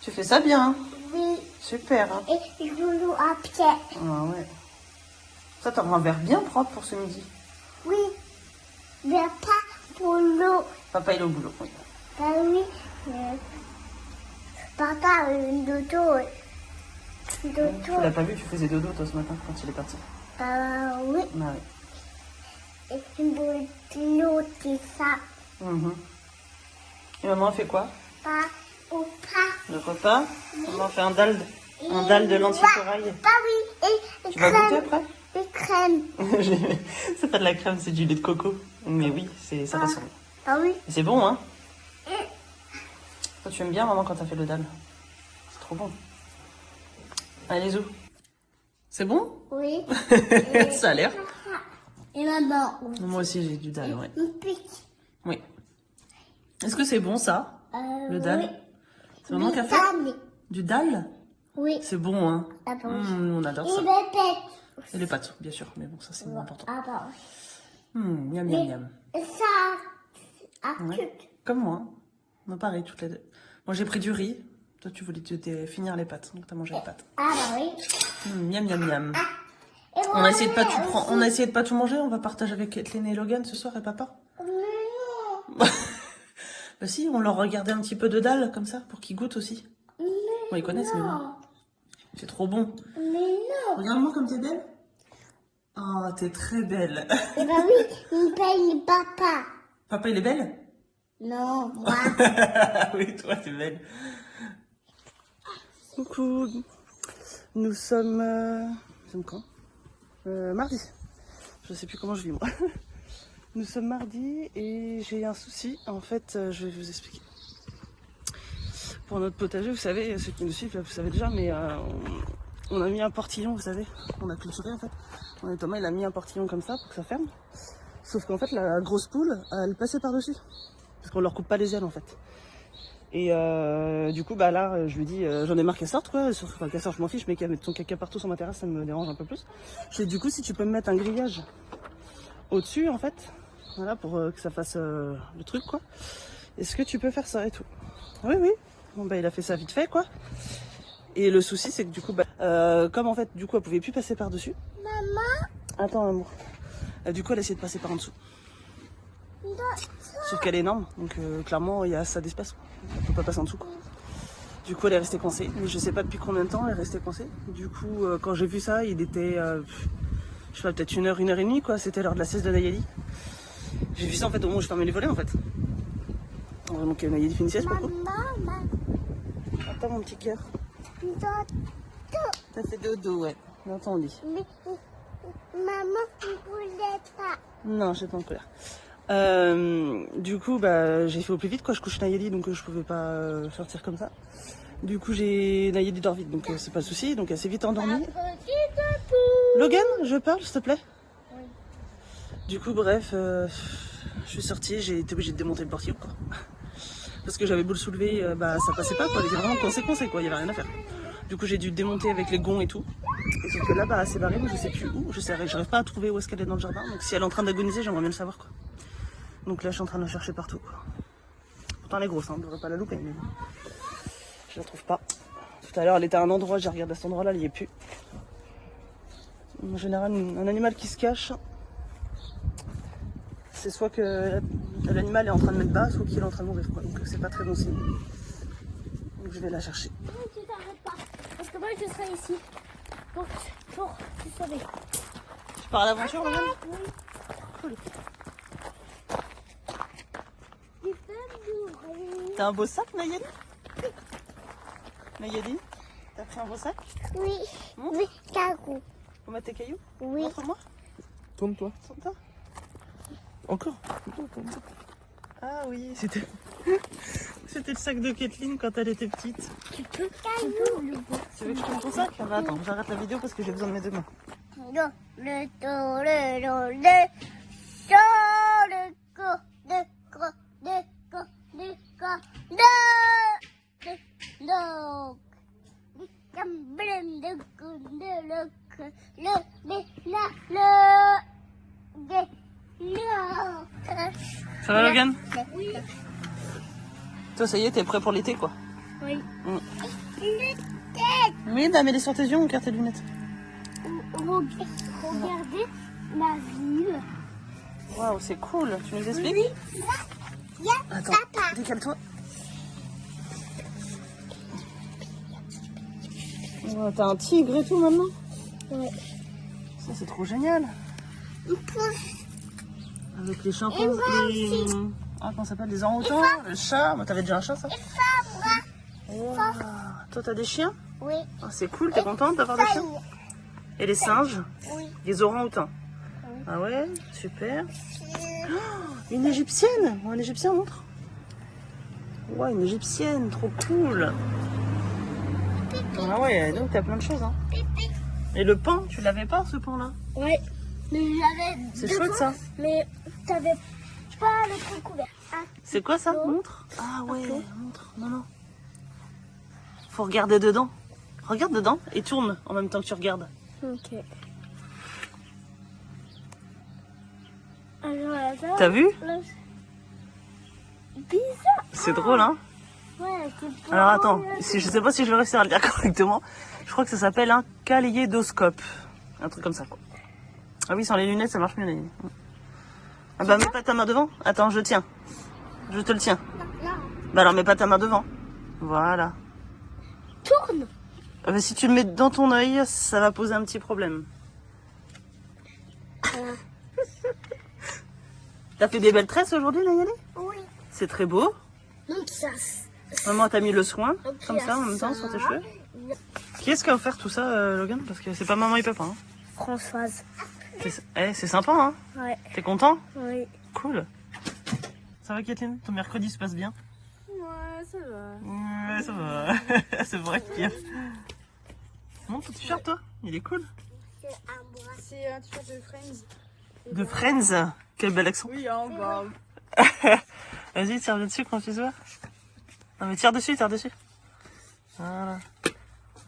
Tu fais ça bien, hein? oui, Super, hein? et Lolo à pied. Ah ouais. Ça t'aura un verre bien propre pour ce midi. Oui, mais pas pour l'eau. Papa il est au boulot, oui. Bah oui, papa a une dodo. Dodo. Tu l'as pas vu, tu faisais dodo toi ce matin quand il est parti. Oui. Ah oui. Et tu veux noter ça. Mhm. Et maman fait quoi? Pas ou pas. Le repas? Maman fait un dalle de lentilles corail. Pas oui. Et Tu vas goûter après? Et crème. C'est pas de la crème, c'est du lait de coco. Mais oui, ça ressemble. Ah oui. Et c'est bon, hein? Toi, tu aimes bien, maman, quand t'as fait le dalle? C'est trop bon. Allez, zou. C'est bon? Oui. Ça a l'air. Et maman aussi. Moi aussi, j'ai du dalle, ouais. Une petite. Oui. Est-ce que c'est bon, ça? Le dalle? Oui. C'est maman qui a fait? Vitamine. Du dalle? Oui. C'est bon, hein? Ah bon. On adore ça. Et bébête. Et les pâtes, bien sûr. Mais bon, ça, c'est moins important. Ah bon. Miam, miam, miam. Et ça. Ah, Ouais. Comme moi. On a pareil, toutes les deux. Moi, j'ai pris du riz. Toi, tu voulais finir les pâtes. Donc, t'as mangé les pâtes. Ah bah oui. Miam, miam, miam. Et On a essayé de pas tout prendre. On a essayé de pas tout manger. On va partager avec Kathleen et Logan ce soir et papa. Mais non. Bah si, on leur regardait un petit peu de dalle comme ça pour qu'ils goûtent aussi. Bon, ils connaissent, mais bon. C'est trop bon. Mais non. Regarde-moi comme t'es belle. Oh, t'es très belle. Eh bah oui, il paye papa. Papa, il est belle? Non, moi. Oui, toi, t'es belle. Coucou. Nous sommes quand? Mardi. Je sais plus comment je vis, moi. Nous sommes mardi et j'ai un souci. En fait, je vais vous expliquer. Pour notre potager, vous savez, ceux qui nous suivent, vous savez déjà, mais on a mis un portillon, vous savez. On a clôturé, en fait. Thomas, il a mis un portillon comme ça pour que ça ferme. Sauf qu'en fait, la grosse poule, elle passait par-dessus. Parce qu'on leur coupe pas les ailes, en fait. Et du coup, bah là, je lui dis, j'en ai marre qu'elle sorte, quoi. Enfin, qu'elle sorte, je m'en fiche, mais qu'elle mette son caca partout sur ma terrasse, ça me dérange un peu plus. Je lui dis, du coup, si tu peux me mettre un grillage au-dessus, en fait, voilà, pour que ça fasse le truc, quoi. Est-ce que tu peux faire ça et tout? Oui, oui. Bon, bah, il a fait ça vite fait, quoi. Et le souci, c'est que du coup, bah, comme en fait, du coup, elle pouvait plus passer par-dessus. Maman. Attends, amour. Du coup, elle a essayé de passer par en dessous. Sauf qu'elle est énorme, donc clairement, il y a ça d'espace. Elle peut pas passer en dessous, quoi. Du coup, elle est restée coincée. Mais je sais pas depuis combien de temps elle est restée coincée. Du coup, quand j'ai vu ça, il était, je sais pas, peut-être 1 heure, 1 heure et demie, quoi. C'était l'heure de la sieste de Nayeli. J'ai vu ça, en fait, au moment où je fermais les volets, en fait. Donc, Nayeli fait une sieste, pour le coup. Maman. Attends, mon petit cœur. Dodo. T'as fait dodo, ouais. Attends, on lit. Mais maman, ne voulait pas. Non, j'ai pas en colère. Du coup, bah, j'ai fait au plus vite, quoi. Je couche Nayeli, donc je pouvais pas sortir comme ça. Du coup, Nayeli dort vite, donc c'est pas le souci. Donc, elle s'est vite endormie. Logan, je parle, s'il te plaît. Oui. Du coup, bref, je suis sortie, j'ai été obligée de démonter le portillon, quoi. Parce que j'avais beau le soulever, bah, ça passait pas, quoi. Elle était vraiment coincée, quoi. Il y avait rien à faire. Du coup, j'ai dû démonter avec les gonds et tout. Et sauf que là, bah, c'est barré, mais je sais plus où. J'arrive pas à trouver où est-ce qu'elle est dans le jardin. Donc, si elle est en train d'agoniser, j'aimerais bien le savoir, quoi. Donc là, je suis en train de la chercher partout, quoi. Pourtant, elle est grosse, hein. On devrait pas la louper, mais je la trouve pas. Tout à l'heure, elle était à un endroit, j'ai regardé à cet endroit-là, elle y est plus. En général, un animal qui se cache, c'est soit que l'animal est en train de mettre bas, soit qu'il est en train de mourir, quoi. Donc, c'est pas très bon signe. Donc, je vais la chercher. Non, tu t'arrêtes pas. Parce que moi, je serai ici. Pour te sauver. Tu pars à l'aventure, Logan? Oui. Cool. Tu peux m'ouvrir? T'as un beau sac, Nayeli? Nayeli? T'as pris un beau sac? Oui. Montre. Oui, carreau. Pour mettre tes cailloux? Oui. Montre-moi. Tourne-toi. Tourne-toi. Encore. Ah oui, c'était le sac de Kathleen quand elle était petite. Tu peux le Tu veux que je tourne ton sac? Ah bah attends, j'arrête la vidéo parce que j'ai besoin de mes deux mains. Ça va, Logan? Oui. Toi, ça y est, t'es prêt pour l'été, quoi. Oui. Oui, bah mets-les sur tes yeux, mon cœur, tes lunettes. Regardez la ville. Waouh, c'est cool. Tu nous expliques? Attends, décale-toi. Ouais, t'as un tigre et tout maintenant? Ouais. Ça c'est trop génial. Avec les chimpanzés, ah, comment ça s'appelle, les orang-outans, le chat. Moi, t'avais déjà un chat, ça? Wow. Toi, t'as des chiens? Oui. Ah, c'est cool, t'es contente d'avoir des chiens? Et les singes? Oui. Les orang-outans? Oui. Ah ouais, super. Oh, une égyptienne? Un égyptien, montre. Ouais, une égyptienne, trop cool. Ah ouais, donc t'as plein de choses, hein. Et le pain, tu l'avais pas, ce pain-là? Ouais. Mais j'avais C'est deux chouette, fois, ça. Mais t'avais pas le truc couvert. Ah. C'est quoi ça? Non. Montre. Ah ouais, montre. Non, non. Faut regarder dedans. Regarde dedans et tourne en même temps que tu regardes. Ok. Alors là, T'as vu? là, bizarre. C'est drôle, hein? Ouais, c'est pas Alors attends, drôle, si, je sais pas si je vais réussir à le dire correctement. Je crois que ça s'appelle un kaléidoscope. Un truc comme ça, quoi. Ah oui, sans les lunettes, ça marche mieux, les lunettes. Ah bah, mets pas ta main devant. Attends, je tiens. Je te le tiens. Non. Bah alors, mets pas ta main devant. Voilà. Tourne. Ah bah, si tu le mets dans ton œil, ça va poser un petit problème. T'as fait des belles tresses aujourd'hui, Nayeli? Oui. C'est très beau. Donc ça. Maman t'a mis le soin, Donc, comme il y a ça, en même temps, ça. sur tes cheveux. Qui est-ce qui a offert tout ça, Logan? Parce que c'est pas maman et papa. Hein. Françoise. C'est sympa, hein? Ouais. T'es content? Oui. Cool. Ça va, Kathleen? Ton mercredi se passe bien? Ouais, ça va. Ouais, ça va. C'est vrai que pire. Montre ton t-shirt, toi. Il est cool. C'est un t-shirt de Friends. De Friends. Quel bel accent. Oui, hein, bah. Vas-y, tire dessus quand tu vois. Non, mais tire dessus, tire dessus. Voilà.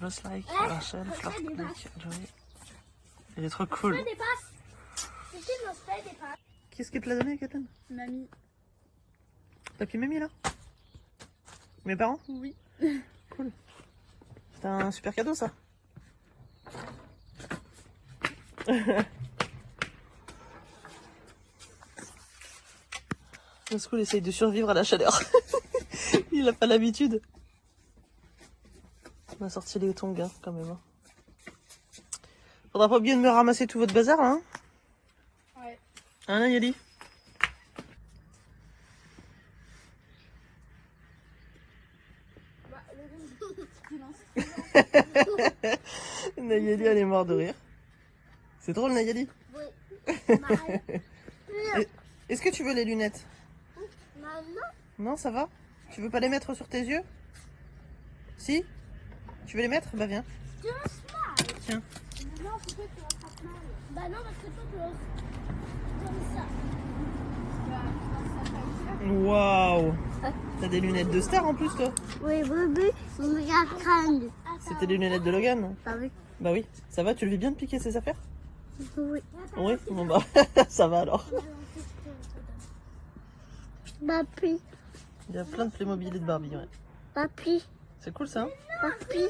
Just like Rachel, Fleur, Joey. Il est trop cool. Des passes. C'était mon spray des passes. Qu'est-ce qu'il te l'a donné, Kathleen? Mamie. Papy Mamie, là? Mes parents? Oui. Cool. C'est un super cadeau, ça. Nascoul essaye de survivre à la chaleur. Il n'a pas l'habitude. On a sorti les tongs, hein, quand même. Hein. Faudra pas oublier de me ramasser tout votre bazar, hein? Ouais. Hein, Nayeli? Nayeli, elle est morte de rire. C'est drôle, Nayeli? Oui. Est-ce que tu veux les lunettes? Maman. Non, ça va? Tu veux pas les mettre sur tes yeux? Si? Tu veux les mettre? Bah viens. Tiens. Non, pourquoi tu l'attrapes mal? Bah non, parce que toi tu l'as comme ça. Waouh! T'as des lunettes de star en plus, toi? Oui, bébé, on me regarde. C'était des lunettes de Logan? Bah oui. Bah oui. Ça va? Tu le vis bien de piquer ses affaires? Oui. Oui? Bon bah, ça va alors. Papi. Il y a plein de Playmobil et de Barbie, ouais. Papi. C'est cool ça, hein? Papi.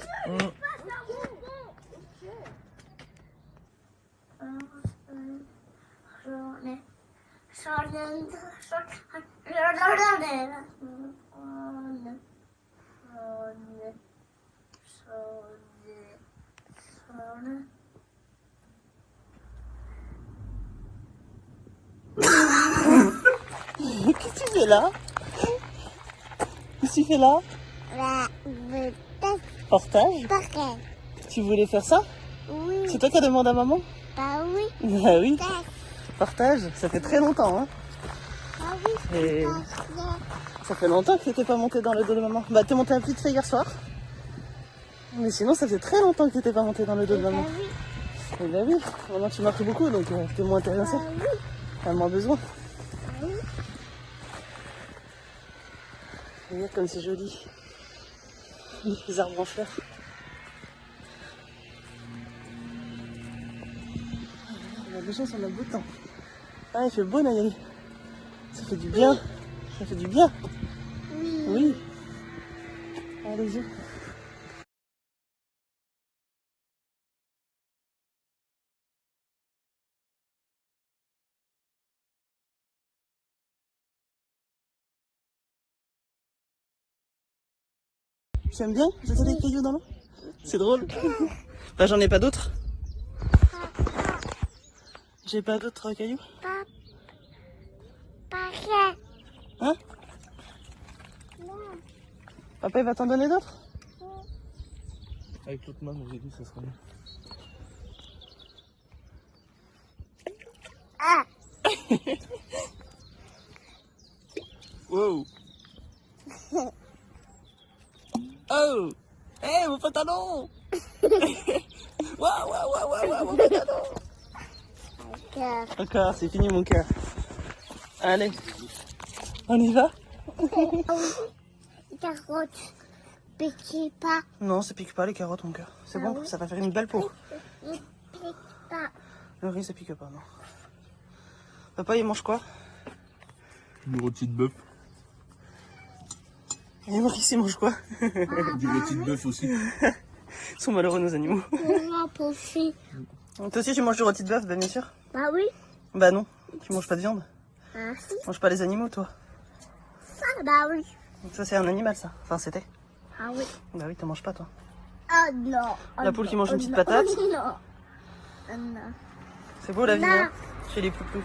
Qu'est-ce que tu fais là? Qu'est-ce que tu fais là? Portage? Tu voulais faire ça? Oui. C'est toi qui as demandé à maman? Bah oui. Bah oui. Partage, ça fait très longtemps, hein? Bah oui. Et ça fait longtemps que t'étais pas monté dans le dos de maman. Bah t'es monté un petit fait hier soir. Mais sinon ça fait très longtemps que t'étais pas monté dans le dos de maman. Bah oui. Et bah oui, maintenant tu marches beaucoup donc t'es moins intéressé. Bah oui. T'as moins besoin. Bah oui. Regarde comme c'est joli. Les arbres en fleurs. On a de chance, on a beau temps. Ah, il fait beau, Nayeli. Ça fait du bien. Ça fait du bien. Oui. Allez-y. Tu aimes bien jeter des cailloux dans l'eau? C'est drôle. Bah j'en ai pas d'autres. J'ai pas d'autres cailloux. Hein? Papa il va t'en donner d'autres? Avec l'autre main, j'ai dit que ça serait mieux. Wow. Oh. Hey, mon pantalon. Waouh, waouh, waouh, waouh, mon pantalon. Encore, c'est fini mon cœur. Allez, on y va? Carotte, pique pas. Non, ça pique pas les carottes mon cœur. C'est bon, ça va faire une belle peau. Il pique pas. Le riz ça pique pas, non. Papa il mange quoi? Du rôti de bœuf. Et Maurice il mange quoi? Du rôti de bœuf aussi. Ils sont malheureux nos animaux. Moi aussi. Toi aussi tu manges du rôti de bœuf, bien sûr? Bah oui. Bah non, tu manges pas de viande. Ah si. Tu manges pas les animaux toi. Ça, bah oui. Donc ça c'est un animal ça. Enfin c'était. Ah oui. Bah oui, t'en manges pas toi. Oh non. La poule qui mange une petite patate. Oh non. Oh non. C'est beau la vie Non. hein, chez les poupous.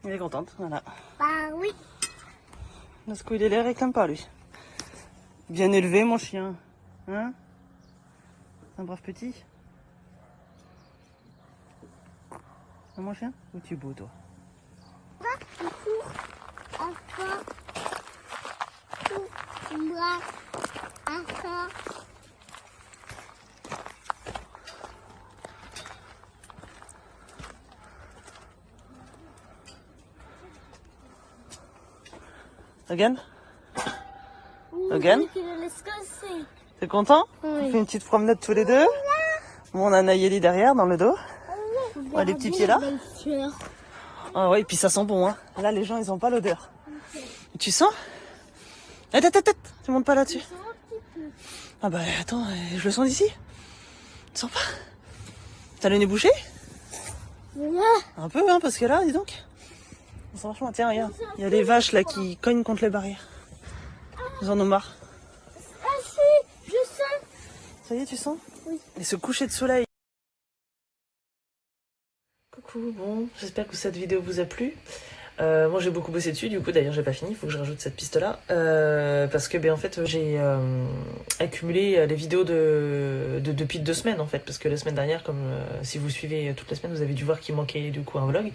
Il est contente, voilà. Bah oui. Nasco il est l'air réclame pas lui. Bien élevé mon chien. Hein? Un brave petit. Hein, mon chien? Ou tu es beau toi? Encore. Moi. Encore. Again? Again? T'es content? On fait une petite promenade tous les deux. Bon, on a Nayeli derrière dans le dos. Ouais, les petits pieds là. Ah ouais, et puis ça sent bon hein. Là les gens ils ont pas l'odeur. Tu sens? Attends, tu montes pas là-dessus. Ah bah attends, je le sens d'ici. Tu sens pas? T'as le nez bouché? Un peu hein, parce que là, dis donc. Franchement, tiens, regarde. Il y a les vaches là qui cognent contre les barrières. Ils en ont marre. Ah si, je sens. Ça y est, tu sens? Oui. Et ce coucher de soleil. Coucou, bon, j'espère que cette vidéo vous a plu. Moi j'ai beaucoup bossé dessus, du coup d'ailleurs j'ai pas fini, il faut que je rajoute cette piste là. Parce que en fait j'ai accumulé les vidéos depuis 2 semaines en fait. Parce que la semaine dernière, comme si vous suivez toute la semaine, vous avez dû voir qu'il manquait du coup un vlog.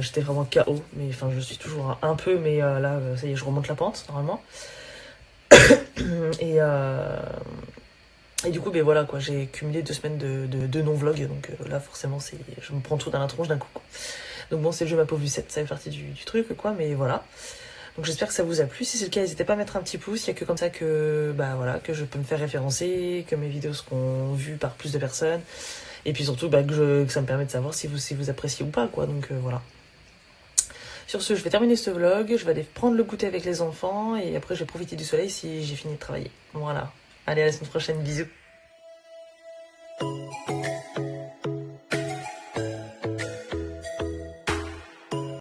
J'étais vraiment KO, mais enfin je suis toujours un peu, mais là ça y est, je remonte la pente normalement. Et du coup, ben voilà quoi, j'ai cumulé 2 semaines de non-vlog, donc là forcément je me prends tout dans la tronche d'un coup. Donc bon, c'est le jeu ma pauvre Lucette, ça fait partie du truc quoi, mais voilà. Donc j'espère que ça vous a plu, si c'est le cas, n'hésitez pas à mettre un petit pouce, il n'y a que comme ça que, bah voilà, que je peux me faire référencer, que mes vidéos seront vues par plus de personnes, et puis surtout bah, que ça me permet de savoir si vous appréciez ou pas quoi, donc voilà. Sur ce, je vais terminer ce vlog, je vais aller prendre le goûter avec les enfants, et après je vais profiter du soleil si j'ai fini de travailler. Voilà. Allez, à la semaine prochaine, bisous.